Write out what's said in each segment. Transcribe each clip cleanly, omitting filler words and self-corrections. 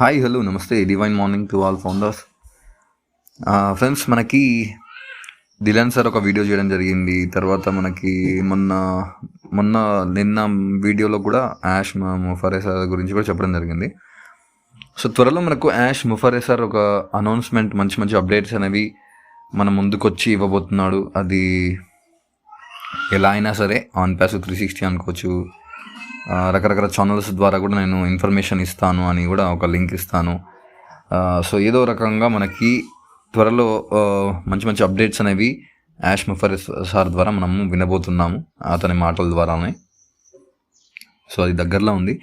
Hi hello నమస్తే divine morning to all founders. Friends, మనకి దిలాన్ sir ఒక వీడియో చేయడం జరిగింది. తర్వాత మనకి మొన్న మొన్న నిన్న వీడియోలో కూడా యాష్ ముఫరే సార్ గురించి కూడా చెప్పడం జరిగింది. సో త్వరలో మనకు యాష్ ముఫరే సార్ ఒక అనౌన్స్మెంట్, మంచి మంచి అప్డేట్స్ అనేవి మన ముందుకొచ్చి ఇవ్వబోతున్నాడు. అది ఎలా అయినా సరే ఆన్ ప్యాస్ 360 అనుకోవచ్చు, రకరకాల ఛానల్స్ ద్వారా కూడా నేను ఇన్ఫర్మేషన్ ఇస్తాను అని కూడా ఒక లింక్ ఇస్తాను. సో ఏదో రకంగా మనకి త్వరలో మంచి మంచి అప్డేట్స్ అనేవి యాష్ ముఫరే సార్ ద్వారా మనము వినబోతున్నాము, అతని మాటల ద్వారానే. సో అది దగ్గరలో ఉంది.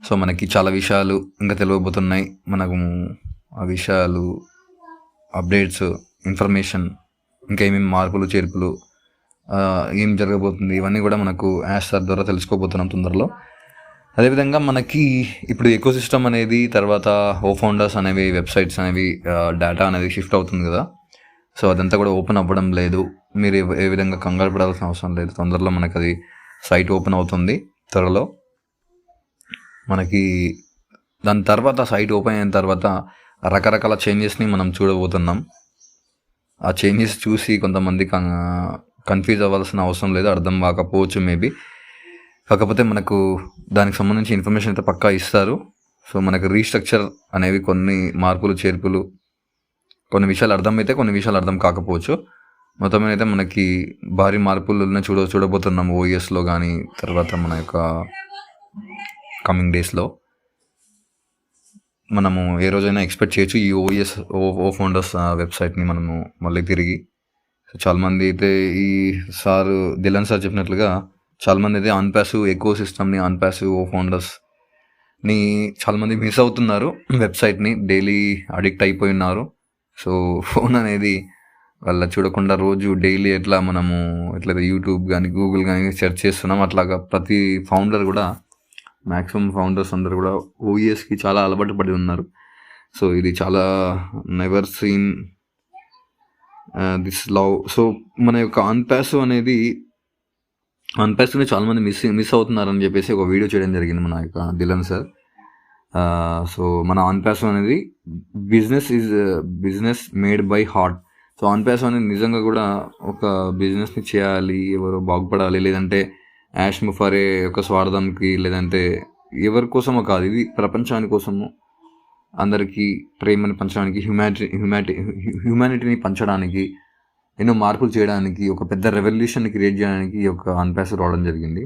సో మనకి చాలా విషయాలు ఇంకా తెలియబోతున్నాయి. మనకు ఆ విషయాలు, అప్డేట్స్, ఇన్ఫర్మేషన్, ఇంకా ఏమేమి మార్పులు చేర్పులు, ఏం జరగబోతుంది, ఇవన్నీ కూడా మనకు యాష్ సార్ ద్వారా తెలుసుకోబోతున్నాం తొందరలో. అదేవిధంగా మనకి ఇప్పుడు ఎకోసిస్టమ్ అనేది, తర్వాత ఓ ఫౌండర్స్ అనేవి, వెబ్సైట్స్ అనేవి, డేటా అనేది షిఫ్ట్ అవుతుంది కదా. సో అదంతా కూడా ఓపెన్ అవ్వడం లేదు. మీరు ఏ విధంగా కంగారు పడాల్సిన అవసరం లేదు. తొందరలో మనకు అది సైట్ ఓపెన్ అవుతుంది త్వరలో. మనకి దాని తర్వాత సైట్ ఓపెన్ అయిన తర్వాత రకరకాల చేంజెస్ని మనం చూడబోతున్నాం. ఆ చేంజెస్ చూసి కొంతమంది కన్ఫ్యూజ్ అవ్వాల్సిన అవసరం లేదు, అర్థం కాకపోవచ్చు మేబీ. కాకపోతే మనకు దానికి సంబంధించి ఇన్ఫర్మేషన్ అయితే పక్కా ఇస్తారు. సో మనకు రీస్ట్రక్చర్ అనేవి, కొన్ని మార్పులు చేర్పులు, కొన్ని విషయాలు అర్థమైతే కొన్ని విషయాలు అర్థం కాకపోవచ్చు. మొత్తం మీద అయితే మనకి భారీ మార్పులను చూడబోతున్నాము ఓఎస్లో కానీ, తర్వాత మన యొక్క కమింగ్ డేస్లో మనము ఏ రోజైనా ఎక్స్పెక్ట్ చేయొచ్చు ఈ ఓ ఫౌండర్స్ వెబ్సైట్ని మనము మళ్ళీ తిరిగి. చాలామంది అయితే ఈ దిలాన్ సార్ చెప్పినట్లుగా చాలామంది అయితే ఆన్ ప్యాసివ్ ఎకో సిస్టమ్ని, ఆన్ ప్యాసివ్ ఓ ఫౌండర్స్ని చాలామంది మిస్ అవుతున్నారు. వెబ్సైట్ని డైలీ అడిక్ట్ అయిపోయి ఉన్నారు. సో ఫోన్ అనేది వాళ్ళ చూడకుండా రోజు డైలీ ఎట్లయితే యూట్యూబ్ కానీ, గూగుల్ కానీ సెర్చ్ చేస్తున్నాం, అట్లాగా ప్రతి ఫౌండర్ కూడా, మ్యాక్సిమం ఫౌండర్స్ అందరు కూడా ఓఈఎస్కి చాలా అలవాటు పడి ఉన్నారు. సో ఇది చాలా never seen this love. So మన యొక్క ఆన్ ప్యాసివ్ని చాలామంది మిస్ అవుతున్నారని చెప్పేసి ఒక వీడియో చేయడం జరిగింది మన యొక్క దిలాన్ సార్. సో మన ఆన్ ప్యాసివ్ అనేది business made by heart. So on passive అనేది నిజంగా కూడా ఒక బిజినెస్ని చేయాలి, ఎవరో బాగుపడాలి, లేదంటే యాష్ ముఫరే యొక్క స్వార్థంకి, లేదంటే ఎవరి కోసమో కాదు, ఇది ప్రపంచాని కోసము, అందరికీ ప్రేమని పంచడానికి, హ్యూమానిటీని పంచడానికి, ఎన్నో మార్పులు చేయడానికి, ఒక పెద్ద రెవల్యూషన్ క్రియేట్ చేయడానికి ఈ యొక్క ఆన్ ప్యాసివ్ రావడం జరిగింది.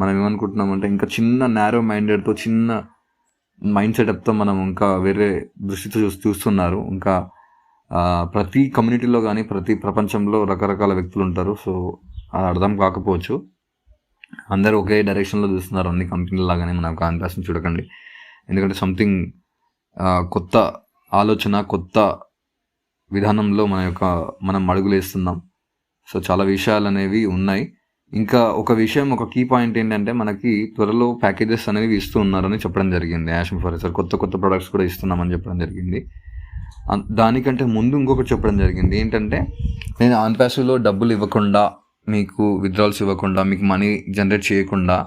మనం ఏమనుకుంటున్నామంటే ఇంకా చిన్న నారో మైండెడ్తో, చిన్న మైండ్ సెటప్తో మనం ఇంకా వేరే దృష్టితో చూస్తున్నారు. ఇంకా ప్రతి కమ్యూనిటీలో కానీ, ప్రతి ప్రపంచంలో రకరకాల వ్యక్తులు ఉంటారు. సో అది అర్థం కాకపోవచ్చు. అందరూ ఒకే డైరెక్షన్లో చూస్తున్నారు, అన్ని కంపెనీల లాగానే. మన ఆన్ ప్యాసివ్ని చూడకండి. ఎందుకంటే సంథింగ్ కొత్త ఆలోచన, కొత్త విధానంలో మనం అడుగులేస్తున్నాం. సో చాలా విషయాలు అనేవి ఉన్నాయి. ఇంకా ఒక కీ పాయింట్ ఏంటంటే, మనకి త్వరలో ప్యాకేజెస్ అనేవి ఇస్తూ ఉన్నారని చెప్పడం జరిగింది యాష్ ముఫరే సార్. కొత్త ప్రొడక్ట్స్ కూడా ఇస్తున్నామని చెప్పడం జరిగింది. దానికంటే ముందు ఇంకొకటి చెప్పడం జరిగింది ఏంటంటే, నేను ఆన్ ప్యాసివ్లో డబ్బులు ఇవ్వకుండా, మీకు విత్డ్రాల్స్ ఇవ్వకుండా, మీకు మనీ జనరేట్ చేయకుండా,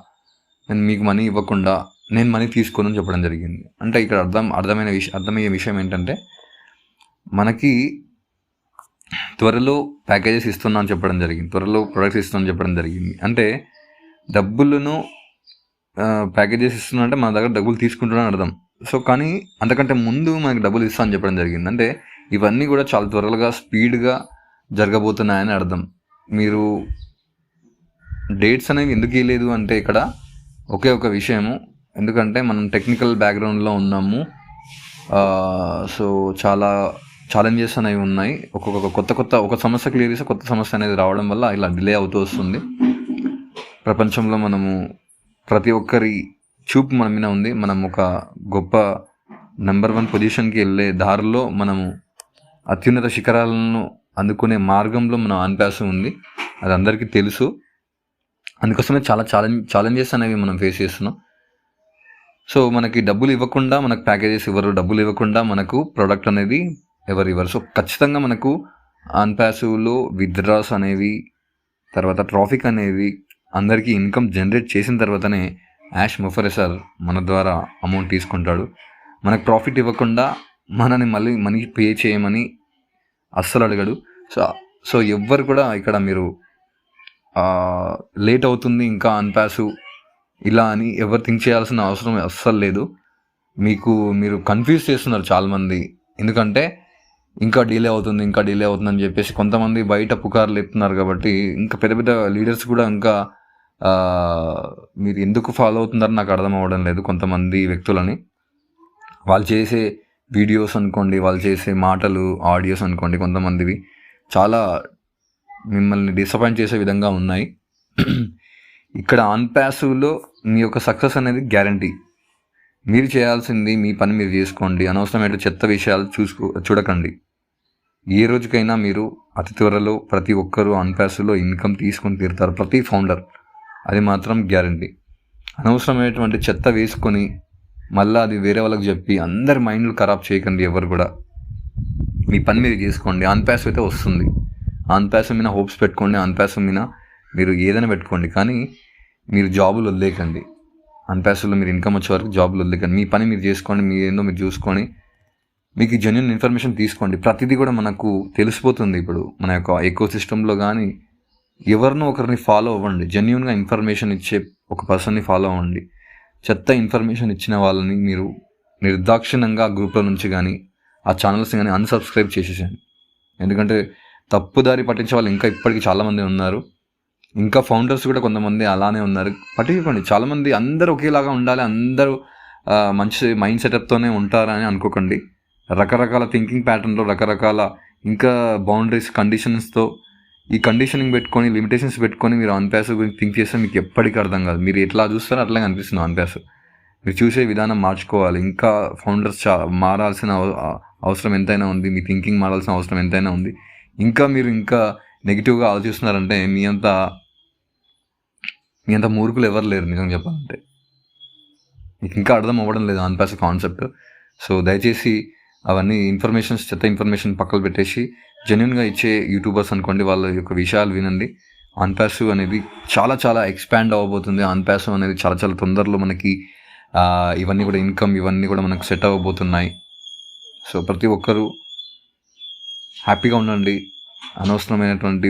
నేను మీకు మనీ ఇవ్వకుండా నేను మనీ తీసుకోనని చెప్పడం జరిగింది. అంటే ఇక్కడ అర్థమయ్యే విషయం ఏంటంటే, మనకి త్వరలో ప్యాకేజెస్ ఇస్తున్నా అని చెప్పడం జరిగింది, త్వరలో ప్రొడక్ట్స్ ఇస్తున్నా చెప్పడం జరిగింది. అంటే డబ్బులను ప్యాకేజెస్ ఇస్తున్నా అంటే మన దగ్గర డబ్బులు తీసుకుంటున్నాను అర్థం. సో కానీ అంతకంటే ముందు మనకి డబ్బులు ఇస్తా అని చెప్పడం జరిగింది. అంటే ఇవన్నీ కూడా చాలా త్వరగా, స్పీడ్గా జరగబోతున్నాయని అర్థం. మీరు డేట్స్ అనేవి ఎందుకు ఇవ్వలేదు అంటే ఇక్కడ ఒకే ఒక విషయము, ఎందుకంటే మనం టెక్నికల్ బ్యాక్గ్రౌండ్లో ఉన్నాము. సో చాలా ఛాలెంజెస్ అనేవి ఉన్నాయి. ఒక సమస్య క్లియర్ చేస్తే కొత్త సమస్య అనేది రావడం వల్ల ఇలా డిలే అవుతూ వస్తుంది. ప్రపంచంలో ప్రతి ఒక్కరి చూపు మన మీద ఉంది. మనం ఒక గొప్ప నెంబర్ 1 పొజిషన్కి వెళ్ళే దారిలో, మనము అత్యున్నత శిఖరాలను అందుకునే మార్గంలో మన ఆన్ ప్యాసివ్ ఉంది. అది అందరికీ తెలుసు. అందుకోసమే చాలా ఛాలెంజెస్ అనేవి మనం ఫేస్ చేస్తున్నాం. సో మనకి డబ్బులు ఇవ్వకుండా మనకు ప్యాకేజెస్ ఇవ్వరు, డబ్బులు ఇవ్వకుండా మనకు ప్రోడక్ట్ అనేది ఎవరు ఇవ్వరు. సో ఖచ్చితంగా మనకు ఆన్ ప్యాసివ్లో విత్డ్రాస్ అనేవి, తర్వాత ట్రాఫిక్ అనేవి, అందరికీ ఇన్కమ్ జనరేట్ చేసిన తర్వాతనే యాష్ ముఫరే సార్ మన ద్వారా అమౌంట్ తీసుకుంటాడు. మనకు ప్రాఫిట్ ఇవ్వకుండా మనని మళ్ళీ మనీ పే చేయమని అస్సలు అడగడు. సో ఎవ్వరు కూడా ఇక్కడ మీరు లేట్ అవుతుంది ఇంకా అన్పాసివ్ ఇలా అని ఎవరు థింక్ చేయాల్సిన అవసరం అస్సలు లేదు. మీరు కన్ఫ్యూజ్ చేస్తున్నారు చాలామంది. ఎందుకంటే ఇంకా డిలే అవుతుంది అని చెప్పేసి కొంతమంది బయట పుకార్లు ఎత్తున్నారు. కాబట్టి ఇంకా పెద్ద పెద్ద లీడర్స్ కూడా ఇంకా మీరు ఎందుకు ఫాలో అవుతున్నారని నాకు అర్థం అవ్వడం లేదు. కొంతమంది వ్యక్తులని వాళ్ళు చేసే వీడియోస్ అనుకోండి, వాళ్ళు చేసే మాటలు ఆడియోస్ అనుకోండి, కొంతమందివి చాలా మిమ్మల్ని డిసప్పాయింట్ చేసే విధంగా ఉన్నాయి. ఇక్కడ అన్పాసివ్లో మీ యొక్క సక్సెస్ అనేది గ్యారంటీ. మీరు చేయాల్సింది మీ పని మీరు చేసుకోండి. అనవసరమైన చెత్త విషయాలు చూడకండి. ఏ రోజుకైనా మీరు అతి త్వరలో ప్రతి ఒక్కరూ అన్పాసివ్లో ఇన్కమ్ తీసుకొని తీరుతారు, ప్రతి ఫౌండర్. అది మాత్రం గ్యారంటీ. అనవసరమైనటువంటి చెత్త వేసుకొని మళ్ళీ అది వేరే వాళ్ళకి చెప్పి అందరి మైండ్లు ఖరాబ్ చేయకండి. ఎవరు కూడా మీ పని మీరు చేసుకోండి. అన్పాసివ్ అయితే వస్తుంది. అన్పాసివ్ మీద హోప్స్ పెట్టుకోండి, అన్పాసివ్ మీద మీరు ఏదైనా పెట్టుకోండి, కానీ మీరు జాబులు వదిలేకండి. అన్పాసివ్లో మీరు ఇన్కమ్ వచ్చే వరకు జాబులు వదిలేకండి. మీ పని మీరు చేసుకోండి, మీ ఏందో మీరు చూసుకొని మీకు జెన్యూన్ ఇన్ఫర్మేషన్ తీసుకోండి. ప్రతిదీ కూడా మనకు తెలిసిపోతుంది. ఇప్పుడు మన యొక్క ఎకో సిస్టంలో కానీ ఎవరినో ఒకరిని ఫాలో అవ్వండి. జెన్యూన్గా ఇన్ఫర్మేషన్ ఇచ్చే ఒక పర్సన్ని ఫాలో అవ్వండి. చెత్త ఇన్ఫర్మేషన్ ఇచ్చిన వాళ్ళని మీరు నిర్దాక్షిణ్యంగా ఆ గ్రూప్లో నుంచి కానీ ఆ ఛానల్స్ కానీ అన్సబ్స్క్రైబ్ చేసేసాను. ఎందుకంటే తప్పుదారి పట్టించే వాళ్ళు ఇంకా ఇప్పటికీ చాలామంది ఉన్నారు. ఇంకా ఫౌండర్స్ కూడా కొంతమంది అలానే ఉన్నారు. పట్టించుకోండి. చాలామంది అందరూ ఒకేలాగా ఉండాలి, అందరూ మంచి మైండ్ సెటప్తోనే ఉంటారని అనుకోకండి. రకరకాల థింకింగ్ ప్యాటర్న్లో రకరకాల ఇంకా బౌండరీస్ కండిషన్స్తో ఈ కండిషనింగ్ పెట్టుకొని లిమిటేషన్స్ పెట్టుకొని మీరు అన్పాసివ్ గురించి థింక్ చేస్తే మీకు ఎప్పటికీ అర్థం కాదు. మీరు ఎట్లా చూస్తారో అట్లాగే అనిపిస్తుంది అన్పాసివ్. మీరు చూసే విధానం మార్చుకోవాలి. ఇంకా ఫౌండర్స్ మారాల్సిన అవసరం ఎంతైనా ఉంది. మీ థింకింగ్ మారాల్సిన అవసరం ఎంతైనా ఉంది. మీరు ఇంకా నెగిటివ్గా ఆలోచిస్తున్నారంటే మీ అంత మూర్ఖులు ఎవరు లేరు నిజంగా చెప్పాలంటే. మీకు ఇంకా అర్థం అవ్వడం లేదు అన్పాసివ్ కాన్సెప్ట్. సో దయచేసి అవన్నీ చెత్త ఇన్ఫర్మేషన్ పక్కన పెట్టేసి జెన్యూన్గా ఇచ్చే యూట్యూబర్స్ అనుకోండి, వాళ్ళ యొక్క విషయాలు వినండి. అన్పాసివ్ అనేది చాలా చాలా ఎక్స్పాండ్ అవ్వబోతుంది. అన్పాసివ్ అనేది చాలా చాలా తొందరలో మనకి ఇవన్నీ కూడా ఇన్కమ్ ఇవన్నీ కూడా మనకు సెట్ అవ్వబోతున్నాయి. సో ప్రతి ఒక్కరూ హ్యాపీగా ఉండండి. అనవసరమైనటువంటి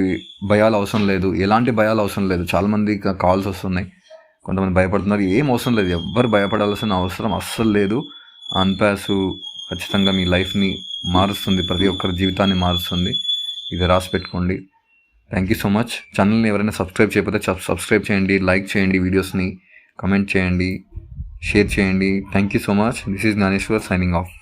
భయాలు అవసరం లేదు. ఎలాంటి భయాలు అవసరం లేదు. చాలామంది కాల్స్ వస్తున్నాయి, కొంతమంది భయపడుతున్నారు. ఏం అవసరం లేదు. ఎవ్వరు భయపడాల్సిన అవసరం అస్సలు లేదు. అన్పాసివ్ ఖచ్చితంగా మీ లైఫ్ని మారుస్తుంది, ప్రతి ఒక్కరి జీవితాన్ని మారుస్తుంది. ఇది రాసి పెట్టుకోండి. Thank you so much. ఛానల్ని ఎవరైనా సబ్స్క్రైబ్ చేయకపోతే సబ్స్క్రైబ్ చేయండి, లైక్ చేయండి, వీడియోస్ని కమెంట్ చేయండి, షేర్ చేయండి. Thank you so much. This is Gnaneshwar signing of.